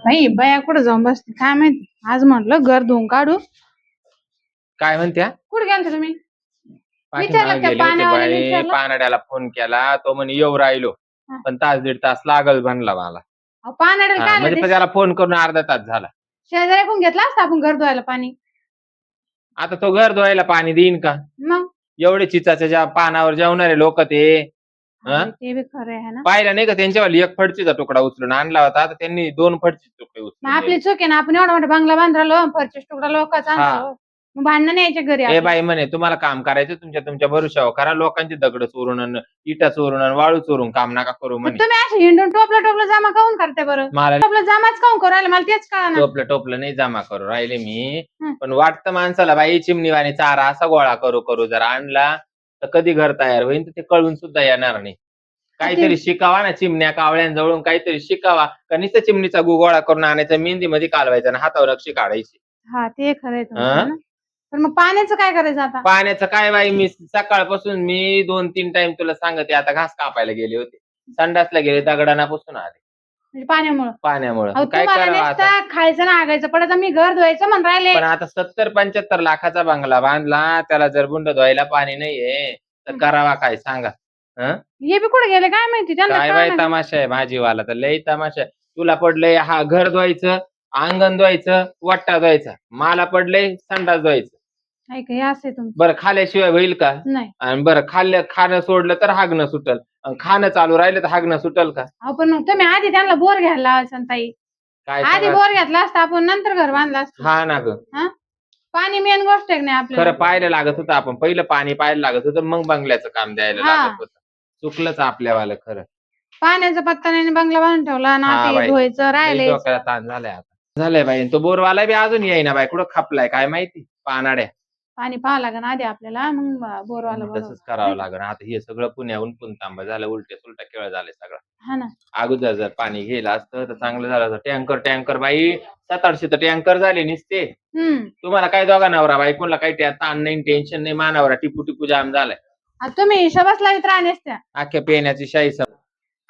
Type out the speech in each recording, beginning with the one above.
नाही बाया कुठं जाऊन बसते काय माहिती. आज म्हटलं घर धुवून काढू. काय म्हणत्या? कुठे गेलते तुम्ही? पाठीमागे विचारलं त्या गेले होते पाण्यावाल्याला बाई. विचारलं? पानाड्याला फोन केला तो म्हणे येऊ राहिलो हा. पण तास दीड तास लागल म्हणला मला. अहो, पाण्याला काय म्हणजे आलं ते? त्याला फोन करून अर्धा तास झाला. शेजारी कोण घेतला असता आपण घर धुवायला पाणी. आता तो घर धुवायला पाणी देईन का? मग एवढे चिचाच्या ज्या पानावर जेवणारे लोक ते ते बी खरं आहे ना. पाहिलं नाही का त्यांच्यावाली एक फडचीचा तुकडा उचलून आणला होता तर त्यांनी 2 फडचीचे तुकडे मग उचलून आपली चूक आहे ना. आपण एवढा मोठा बंगला बांधलो फरचीस तुकडा लोकांचा आणतो. मग भांडण यायच्या घरी ए आपल्या. बाई म्हणे तुम्हाला काम करायचं तुमच्या भरोशावर करा. लोकांची दगड चोरून इटा चोरून वाळू चोरून काम नका करू मग म्हणे. तुम्ही असं हिंडून टोपला जमा काऊन करते बरं? मला टोपला जमाच काऊन करू राहिले मला तेच कळणार. टोपलं नाही जमा करू राहिले मी. पण वाटतं माणसाला बाई चिमणीवाणी चारा असा गोळा करू जर आणला तर कधी घर तयार होईल तर ते कळून सुद्धा येणार नाही. काहीतरी शिकावा ना. चिमण्या कावळ्यांजवळून काहीतरी शिकावा. का नुसतं चिमणीचा गोळा करून आणायचा मेहंदीमध्ये कालवायचा आणि हातावर नक्षी काढायची. हा ते खरंय तुमचं ना. पण मग पाण्याचं काय करायचं आता? पाण्याचं काय बाई मी सकाळपासून मी 2-3 टाइम तुला सांगते. आता घास कापायला गेले होते. संडासला गेले दगडाना पुसून आले. म्हणजे पाण्यामुळं. काय करावं आता? खायचं ना आगायचं पडत मी घर धुवायचं म्हण राहिले. पण आता 70-75 लाखाचा बंगला बांधला त्याला जर बुंड धुवायला पाणी नाहीये तर करावा काय सांगा? हे बी कुठे गेले काय माहिती. काय बाई तमाशा आहे भाजीवाला तर लई तमाशा आहे. तुला पडलंय हा घर धुवायचं, अंगण धुवायचं, वट्टा धुवायचा. मला पडलंय संडास धुवायचं. बरं खाल्याशिवाय होईल का? नाही. आणि बरं खाणं सोडलं तर हागणं सुटल. खाणं चालू राहिलं तर हागणं सुटल का? पण मग तुम्ही आधी त्यांना बोर घ्यायला लावायचं ताई. काय आधी बोर घेतला असता आपण नंतर घर बांधलं असतं. हा ना ग. पाणी मेन गोष्ट आहे नाही आपल्याला. खरं पाहायला लागत होतं आपण. पहिलं पाणी पाहायला लागत होतं मग बंगल्याचं काम द्यायला लागत होतं. चुकलंच आपल्यावालं खरं. पाण्याचा पत्ता नाही बंगला बांधून ठेवला ना. ते धुवायचं राहिले. डोक्याला ताण झालाय आता. झालंय बाई. तो बोरवाला बी अजून येईना बाई. कुठं खपलाय काय माहिती पानाड्या. पाणी पाहावं लागेल आधी आपल्याला मग बोरवाला तसंच करावं लागेल. आता हे सगळं पुण्याहून पुणतांबा झालं. उलटे सुलटा खेळ झाले सगळं. हा ना. अगोदर जर पाणी गेलं असतं तर चांगलं झालं असतं. टँकर बाई 700-800 तर टँकर झाले नुसते. तुम्हाला काय दोघा नवरा बायकोला काही ताण नाही टेन्शन नाही. मानावरा टिपू जाम झालाय. तुम्ही हिशोबाच लावित राहण्यास त्या अख्ख्या पेण्याची शाही.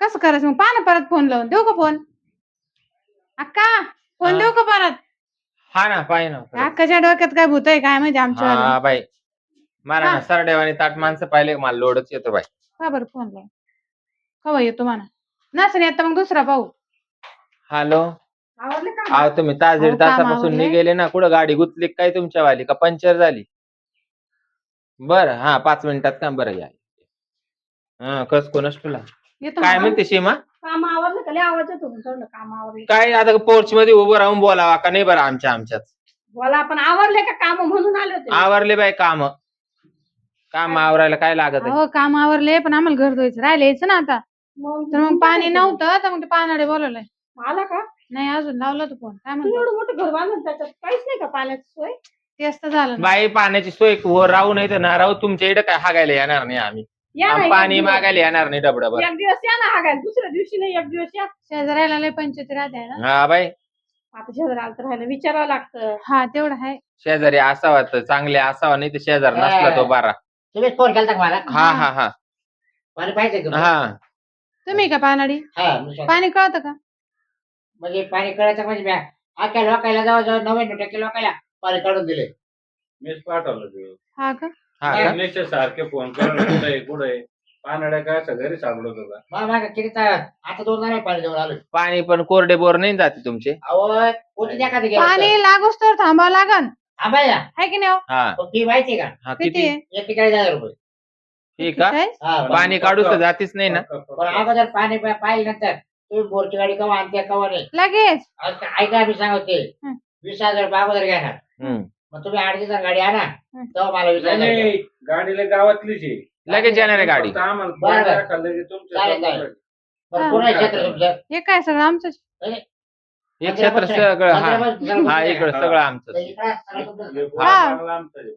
कसं करायचं मग? पाहा परत फोन लावून देऊ का फोन? अक्का फोन देऊ का परत? हा ना पाय ना. अक्काच्या डोक्यात काय भूत आहे काय माहिती आमच्या. बाई मला ना सरडेवानी ताट माणसं पाहिले मला लोडच येतो बाई. का बरं फोन लाव कवा येतो म्हणा नसं आता मग दुसरा पाहू. हॅलो. तुम्ही तास दीड तासापासून निघेले ना. कुठं गाडी गुतली काय तुमच्यावाली का पंक्चर झाली? बरं 5 मिनिटात काम. बरं या कस कोणच तुला काय म्हणते सीमा? काम आवरलं का? लय आवाज येतो तुमचा. काम आवरलं काय आता पोर्च मध्ये उभं राहून बोलावा का नाही? बरं आमच्याच बोला. आपण आवरले का काम म्हणून आले होते. आवरले बाई काम आवरायला काय लागत आहे? काम आवरले पण आम्हाला घर धुवायचं राहिले यायचं ना आता. तर मग पाणी नव्हतं तर मग ते पानाडे बोलवलंय. आला का? नाही अजून लावला तो फोन. काय म्हणतो? एवढं मोठं घर बांधून त्याच्यात काहीच नाही का पाण्याची सोय? तेच तर झालं बाई. पाण्याची सोय राहू नाही तर ना राहू. तुमच्या इकडे काय हागायला येणार नाही आम्ही. पाणी मागायला येणार नाही डबडं. एक दिवस या ना हागायला. दुसऱ्या दिवशी नाही. एक दिवस या. शेजाऱ्याला लय पंचायती राहते ना. हा बाई. आता शेजारी आलं तर राहायला विचारावं लागतं. हा तेवढं आहे. शेजारी असावा तर चांगले असावा नाही तर शेजार नसला तो बारा. तुम्हीच फोन केला मला? हा पाणी पाहिजे का? हा. तुम्ही का पानाडी? पाणी कळतं का? म्हणजे पाणी कळायचं म्हणजे अख्ख्या लोकायला जवळजवळ 99% लोकायला पाणी काढून दिले. मीच पाठवलं. हा का? सारखे फोन करून कुठे पानाड्या काय असं घरी सापडत होता. किती आता 2 जण पाणी जवळ आलो. पाणी पण कोरडे बोर नाही जाते तुमचे? पाणी लागूच तर थांबावं लागन. थांबायला आहे की नाही? फी माहिती का? किती? 41,000 रुपये. ठीक आहे. पाणी काढू तर जातीच नाही ना. पण अगोदर पाणी पाहिलं नंतर तुम्ही बोरची गाडी कवा आणते कवा नाही लगेच. ऐका मी सांगते 20,000 रुपये अगोदर घेणार. मग तुम्ही 8 दिवसात गाडी आणा तेव्हा मला 20,000. गाडीला गावातलीच आहे. लगेच येणार आहे गाडी. हे काय सगळं आमचं? हे क्षेत्र सगळं इकडं सगळं आमचं.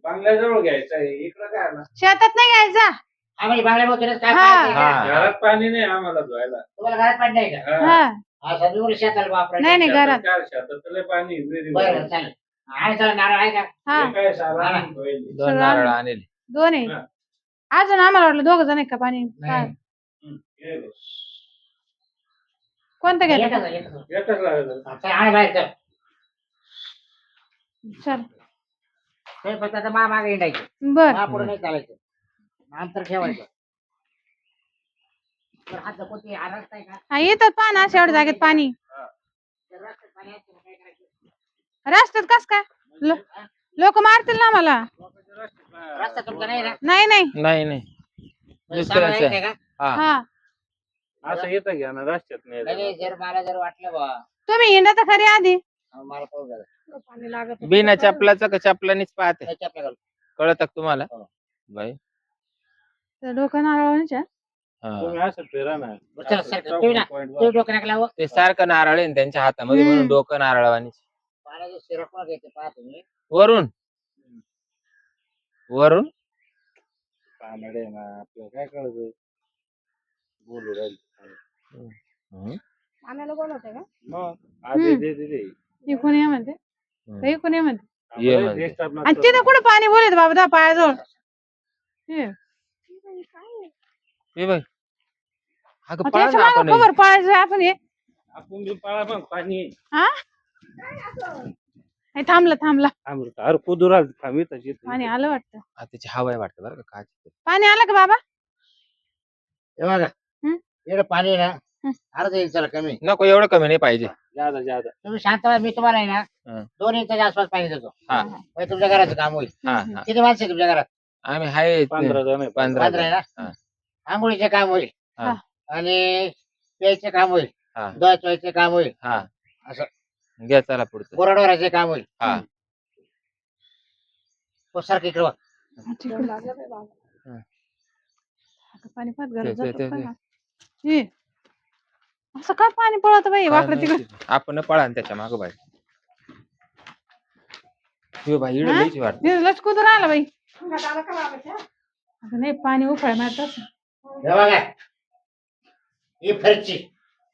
बंगल्याजवळ घ्यायचं आहे. इकडं काय ना शेतात नाही घ्यायचा. आम्हाला बांगड्या हा. घरात पाणी नाही आम्हाला धुवायला. तुम्हाला घरात पाणी नाही का? शेताला वापरा. नाही घरात. शेतातलं पाणी बरं चालेल. आणि चला नारळ आहे का? काय सारा 2 नारळ आणले. 2 आहे. अजून आम्हाला वाटलं 2 जण आहे का पाणी? कोणतं घेता एकच आहे, एकच आहे. एकच लागेल. चल, आण बाहेर चल. चल ते फक्त आता मागे हिंडायचं. बर पुढे नाही चालायचं. अंतर ठेवायचं. तर हात कोणती आरस आहे का? हा येतात पहा ना अशा एवढ्या जागेत पाणी तर रस्त्यात पाणी असतं, मग काय करायचं? रस्त्यात कस काय लोक मारतील ना मला. रस्ता तुमचा नाही ना? नाही नाही नाही नाही म्हणजे दुसऱ्याचं सामायिक आहे. आहे का? हा हा असं येतं घ्या ना रस्त्यात नाही, नाही. जर मला जर वाटलं बा तुम्ही हिंडा तर खरी आधी मला पाहू झालं पाणी लागत बिना चपलाचं का चपलानीच पाहते त्याच्या आपल्या घालून. कळत का तुम्हाला हो. बाई तर डोकं नारळाच्या हा. तुम्ही असं फिरा ना. चल, सर, तुम्ही ना तुम्ही डोकं नका लावू. ते सारखं नारळ आहे ना त्यांच्या हातामध्ये म्हणून हम्म. डोकं नारळवानी पाण्याचे सिरप पण घेते पहा तुम्ही. वरून वरून पानडे ना आपलं काय कळत बोलू राहील. हम्म. पाण्याला बोलवते का मग आधी दे दे दे. इकून ये म्हणते हम्म. इकून ये म्हणते ये आपलं म्हणते. देश स्थापना आणि तिथं कुठं पाणी बोलत बाबा दहा पायाजवळ हे. हे बघ अगं मग पळा त्याच्या ना मागं आपण खबर पाहायचं आपण हे आपण बी पाळा मग पाणी हा हे थांबला थांबला अमृत अरे कुदुरा थांबी तशी पाणी आलं वाटतं. त्याची हवा आहे वाटतं बरं का काय पाणी आलं का बाबा हे बघा हं? इकडे पाणी आहे हं. ना अर्धा इंचाला कमी. नको एवढं कमी नाही पाहिजे ज्यादा ज्यादा. तुम्ही शांत व्हा, मी तुम्हाला आहे ना हं. 2 इंचाच्या आसपास पाणी देतो. हा म्हणजे तुमच्या घराचं काम होईल. हा हा किती माणसं आहे तुमच्या घरात? आम्ही आहे 15 जण आहे. 15 15 आहे जण. ना? हा. आंघोळीचे काम होईल हा. आणि प्यायचे काम होईल. हा. धुवायचे काम होईल. हा असं घ्या चला पुढचं कोरडवाराचे काम होईल. हा तो सारखं इकडे बघ. पाणी पाहत ते- गरज ते- ते- जातं ना. हे. असं काय पाणी पळत बाई काय वाकडं तिकडं माहिती. आपण पळा ना त्याच्या मागं बाई हे बाई इकडे हा? लईच वाटत लचकून राहिला बाई अगं नाही पाणी उकळ मारत हे बघा ही फरची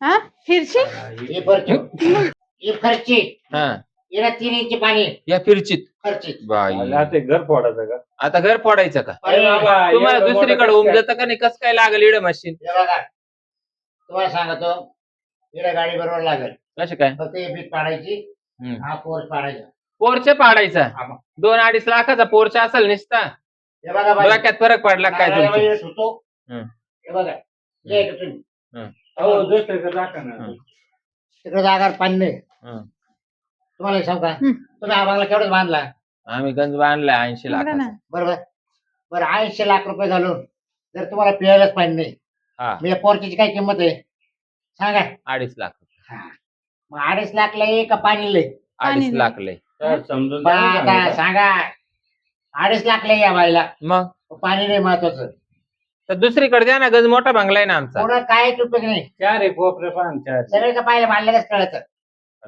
हा फिरशी ही फरची ही फरची हा हिला 3 इंच पाणी आहे. या फिरचीत फरची बाई आता ते घर फोडायचं का? आता घर फोडायचं का अरे बाबा, तुम्हाला एवढं दुसरीकडे मोठं कसं उमजत का नाही कस काय लागेल इड मशीन हे बघा तुम्हाला सांगतो हिला गाडी बरोबर लागेल. कसे काय फक्त ही भीत पाडायची. हम्म. हा पोर्च पाडायचा. पोरचे पाडायचा हा मग. 2-2.5 लाखाचा पोरचे असेल निसता हे बघा बाई, डोक्यात फरक पडला काय नारळाला तुमच्या बाई होतो. हम्म. हे बघा ये इकडे तुम्ही. हो दुसरीकडे टाका ना. हं. तिकडे जागा पाणी नाही. हं. तुम्हाला एक सांगू का हम्म. तुम्ही हा बंगला केवढाच बांधला आम्ही गंज बांधला 80 बघा लाखाचा ना बरोबर. बरं 80 लाख रुपये घालून जर तुम्हाला प्यायलाच पाणी नाही हा मी या पोर्चीची काय किंमत आहे सांगा. 2.5 लाख मग 2.5 लाखला एक का पाणी लय? 2.5 लाख लय तर समजून बा, सांगा आता ना. सांगा 2.5 लाखला या बाईला मग पाणी नाही महत्वाचं. तर दुसरीकडे द्या ना गंज मोठा बंगला आहे ना आमचा पुढं काहीच उपयोग नाही. 4 आहे कोपरे पान 4. सगळे का पाहिलं मांडलेलंच कळतं.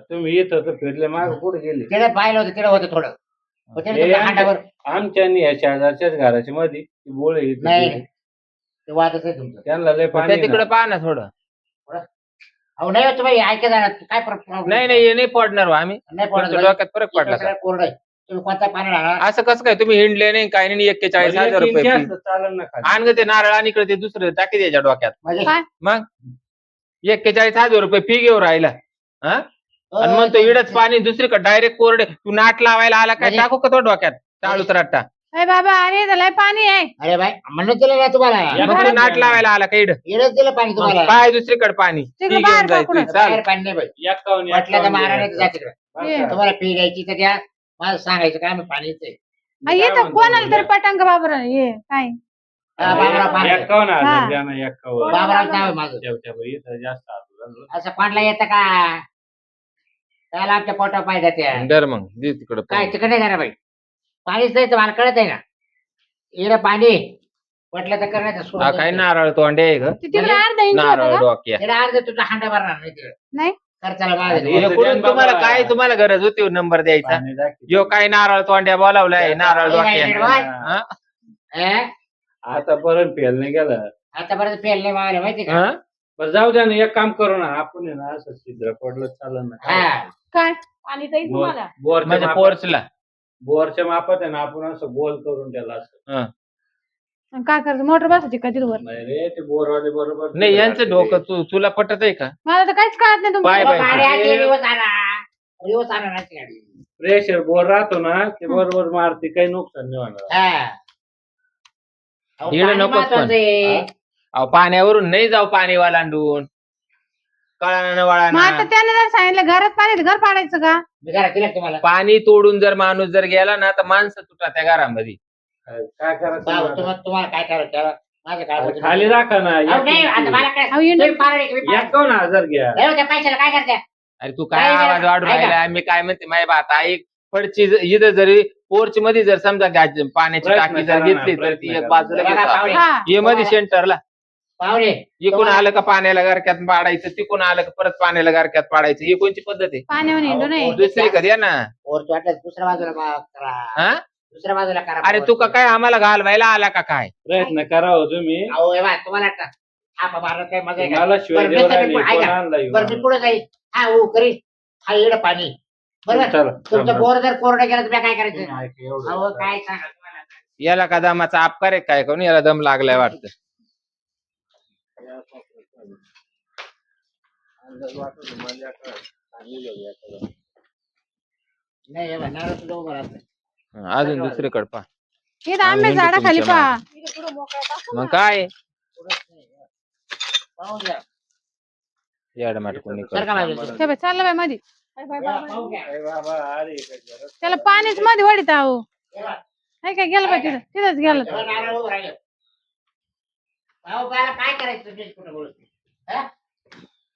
तुम्ही येत होतं फिरले माग कुठे गेले? तिकडे पाहिलं होतं तिकडे होतं थोडं मग तिकडे हे तुमच्या हांड्यावर आमच्या आणि या शेजारच्याच घराच्या मध्ये ती बोळ आहे. नाही नाही. ते वादच आहे तुमचं. त्यांना लय मग पाणी त्या आहे तिकडे ना. पहा ना थोडं अहो नाही होतं बाई ऐका जाणार काय problem? नाही नाही हे नाही पडणार हो आम्ही नाही पडत तुमच्या बाई. डोक्यात फरक इकडे पडला का सगळं कोरडं आहे. तुम्ही कोणता पाणी राहणार असं कसं काय तुम्ही हिंडले नाही काय नाही 41,000 बरं, रुपये एक fee. इंच चालेल ना खाली. आण ग ते नारळ आणि इकडे ते दुसरं टाकी द्यायच्या डोक्यात म्हणजे काय? मग 41,000 रुपये फी घेऊ राहिला हा आणि म्हणतो इडच पाणी दुसरीकडे डायरेक्ट कोरडे तू नाट लावायला आला काय म्हणजे- टाकू का तो डोक्यात टाळू तर अट्टा अरे बाबा अरे त्याला पाणी आहे अरे बाई म्हणून दिलं ना तुम्हाला मग तू नाट लावायला आला का इड येणच दिलं पाणी तुम्हाला. काय दुसरीकडे पाणी ती तिकडे घेऊन बाहेर जायचं पकडून. चाल बाहेर पाणी नाही बाई. 51 वाटलं तर महाराणे जा तिकडे. ये. तुम्हाला पी घ्यायची तर द्या मला सांगायचं काय मी पाणी येते. हा, येतं कोणाला तरी पटांग बाबर ये काय बाबराव पाणी 51,000 द्या ना 51. बाबराव नाव आहे माझं. ठेवत्या बाई, इथं जास्त आलं. असं कोणाला येतं का त्याला आमच्या पोटावर पाहिजे त्या डर मग दे तिकडे काय तिकडे नाही जाणार बाई. पाणीच नाही तर मला कळत आहे ना येणं पाणी म्हटलं तर करण्याचं काय नारळ तोंडे आहे ग ते तिकडे अर्धा इंच नारळ होतं का? डोक्या तिकडे अर्ध तुझा हांडा भरणार नाही तिकडे नाही खर्चाला मागे हे हे कुठून तुम्हाला काय तुम्हाला गरज होती नंबर द्यायचा पाणी दाखव. यो काय नारळ तोंड्या बोलावलाय नारळ हे काय डोक्या निर्वाळ? हा? आतापर्यंत फेल नाही गेला. आतापर्यंत पेल नाही मावले माहिती का हा? बरं जाऊ द्या ना एक काम करू ना आपण आहे ना असं छिद्र पडलं चालेल ना. हा काय पाणी जाईल तुम्हाला बोरच्या म्हणजे मापात- पोर्चला बोरच्या मापात आहे ना आपण असं गोल करून त्याला असं हा. आणि काय करायचं मोटर बसायची का तिथवर नाही रे ते बोरवाले बरोबर नाही यांचं डोकं तुला पटत आहे का मला तर काहीच कळत नाही बाय तुमचं बाय. गाडी आली रिवर्स आणा नाही गाडी प्रेशर बोर राहतो ना ते बरोबर मारते काही नुकसान नाही होणार हा अहो, येणं पाणी नकोच पण. महत्वाचं आहे. अहो पाण्यावरून नाही जाऊ पाणी वालांडून कळाना मग आता वळाना त्याने जर सांगितलं घरात पाणी तर घर पाडायचं का मी घरात दिलं तुम्हाला पाणी तोडून जर माणूस जर गेला ना तर माणसं तुटा त्या घरामध्ये काय करायचं भाऊ, मला? तुम्हाला काय करायचं त्याला? माझं काय अरे होतं? खाली राखा ना अहो, नाही, आता मला काय अहो, येणं- तुम्ही पारडे, तुम्ही पारडे. 51,000 घ्या नाही हो, त्या पैशाला काय करते अरे तू काय नाही, नाही, आवाज वाढून ऐका. राहिला मी काय म्हणते माय बात ऐक पडची इथं जरी पोर्च मध्ये जर समजा पाण्याची प्रयत्न टाकी जर करा ना, घेतली तर प्रयत्न ती एक करा. बाजूला बघा, घेतो पाहुणे. आपण. हा ये मध्ये सेंटरला पाहुणे इकून तुम्हाला- आलं का पाण्याला गारक्यात पाडायचं तिकून आलं का परत पाण्याला गारक्यात पाडायचं ही कोणची पद्धत आहे पाण्यावर हिंडू नये अहो, दुसरी कधी आहे ना वरती वाटलं दुसऱ्या बाजूला करा हा दुसऱ्या बाजूला करा अरे तू का काय आम्हाला घालवायला आला का काय प्रयत्न करा हो तुम्ही अहो हे बघ, तुम्हाला थापा मारत काय मजा आहे का? मला शिवाय बरं, मी देऊ तर राहिली, मी- कोण ऐका. आणला येऊन? बरं मी पुढे जाईल हा हो करी हा इकडं पाणी बरोबर चला, तुमचं चला. बोर जर कोरडं गेलं तर मी काय करायचं एवढं. अहो काय सांगा तुम्हाला? याला का दमाचा अपकार आहे काय कोणी याला दम लागलाय वाटतं नाही हे बघ, नारळ सुद्धा उभं राहत नाही. अजून दुसरीकडे पा इथं आंबे झाडाखाली तुमच्या पहा मग काय पुढंच नाही. पाहून घ्या. येडमाट कोणी सर का बाजूला? करतं. ते बघ, चाललं बाय मध्ये पाहून घ्या. अरे बाबा, अरे काय जरा. त्याला पाणीच मध्ये वडीत आहो हे बघ, नाही काय गेलं पाहिजे तिथंच गेलं हे बघ, नारळ उभं राहिलं. अहो, बाळा, काय करायचं तुम्ही कुठं बोलते? हा?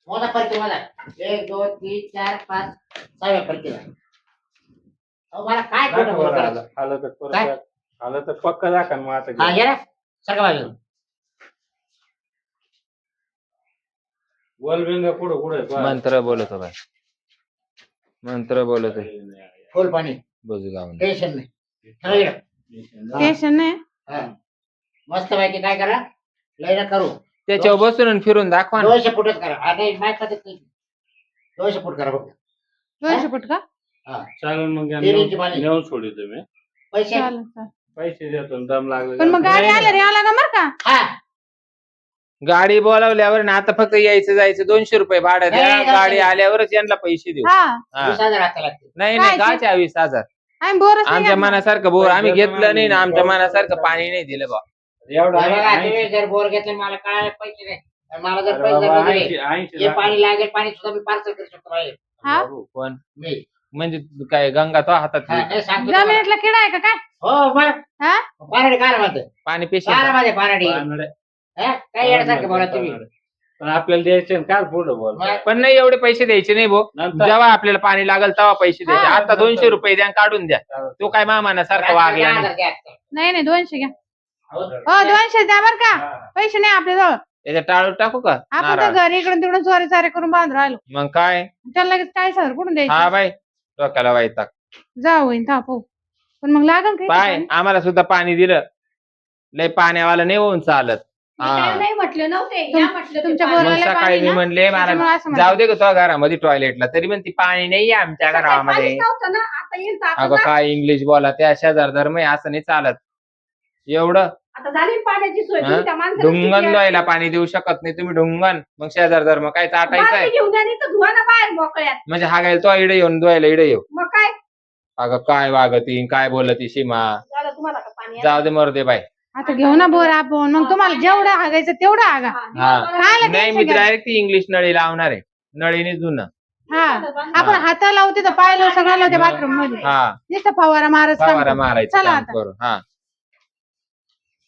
मोजा फरकी मोजा. 1 2 3 4 5 6 फरकी झाला. अहो मला काय खोटं दाखव बोलू बरं करायचं? आलं. आलं तर परत काय? दाख. आलं तर पक्का दाखवा मग आता हा घे. घे ना सगळं बाजू गोलबिंग कुठं कुठं पहा. मंत्र बोलतो बाय मंत्र बोलतो फुल पाणी बजू लावून टेन्शन नाही सगळं घे. टेन्शन नाही हा. मस्त पैकी काय करा लय न करू त्याच्यावर बसून आणि फिरून दाखवा ना 200 फुटच करा आणि माहित पद्धत नाही 200 फूट करा फक्त 200 फूट का हा चालेल मग या 3 इंची पाणी नेऊन सोडी तुम्ही पैसे चालेल चालेल. पैसे देतो आणि दम लागले पण मग गाडी आल्या रे आला का बरं का हा गाडी बोलावल्यावर ना आता फक्त यायचं जायचं 200 रुपये भाडं द्या नाही, गाडी नाही. आल्यावरच यांना पैसे देऊ हा हा. 20,000 हाताला लागतील नाही नाही काय काय 20,000 आम्ही बोरच नाही आमच्या घेतला. मनासारखं बोर आम्ही पैसे घेतलं नाही ना आमच्या पण मनासारखं पाणी नाही दिलं बा एवढं हे बघा, आहे, तुम्ही जर बोर घेतले मला कळायला पैसे नाही आणि मला जर अरे पैसे बाबा, नाही 80 दिले, 80 जे लाख. पाणी लागेल पाणी सुद्धा मी पार्सल करू शकतो बाहेर हा बाबू, पण मी म्हणजे काय गंगा तो हातात हा, घेऊ. नाही सांगतो तुम्हाला. जमिनीतला किडा आहे का काय हो मग हा पाराडी काय म्हणते पाणी पिशे काय मध्ये पाराडी पानडे. काय येण्यासारखं बोला तुम्ही पण आपल्याला द्यायचे काय पुढं बोल मग पण नाही एवढे पैसे द्यायचे नाही भो नंतर जेव्हा आपल्याला पाणी लागेल तेव्हा पैसे द्यायचे हा. आता 200 रुपये द्या आणि काढून द्या तो काय मामानासारखा वागला नाही नाही नाही 200 घ्या हो. हो 200 द्या बरं का पैसे नाही आपल्या जवळ त्याच्या टाळू टाकू का आपण नारळ तर घरी इकडून तिकडून चोरी चारी करून बांधून राहिलो मग काय त्याला लगेच 40,000 कुठून हा द्यायचे बाई डोक्याला वाईटाक जा होईन था पाहू पण मग लागल काही पाय आम्हाला सुद्धा पाणी दिलं लय पाण्यावाला नाही होऊन चालत मी काय हा नाही म्हटलं नव्हते तुम- या म्हटलं ते तुमच्या पाणी. मग पोराला सकाळी पाणी मी ना, म्हणले त्याच्यामुळे मला असं म्हणते. जाऊ दे का तुझ्या घरामध्ये टॉयलेटला तरी पण ती पाणी नाही आहे आमच्या सकाळी घरामध्ये पाणीच नव्हतं ना आता येईल तर आता अगं जा. काय इंग्लिश बोला त्या शेजार धर्म आहे असं नाही चालत एवढं आता झाली पाण्याची सोय हा? तुम्ही त्या माणसाला ढुंगण किती धुवायला पाणी देऊ शकत नाही तुम्ही ढुंगण मग शेजार धर्म काय चाटायचं बादली आहे घेऊन या नाही तर धुवा ना बाहेर मोकळ्यात म्हणजे हा गेल तो इडे येऊन धुवायला इडे येऊ मग काय अगं काय वागती काय बोलती सीमा झालं तुम्हाला का पाणी जाऊ दे मरू दे बाई आता घेऊ ना बोर आपण मग तुम्हाला जेवढं हागायचं तेवढं हागा हा. खायला नाही मी tension घ्या. डायरेक्ट ती इंग्लिश नळी लावणार आहे नळीने जुनं हा आपण हाता लावते तर पाय लावू सगळं लावते बाथरूम मध्ये हा नुसतं फवारा मारत फवारा मारायचं चला काम आता करू हा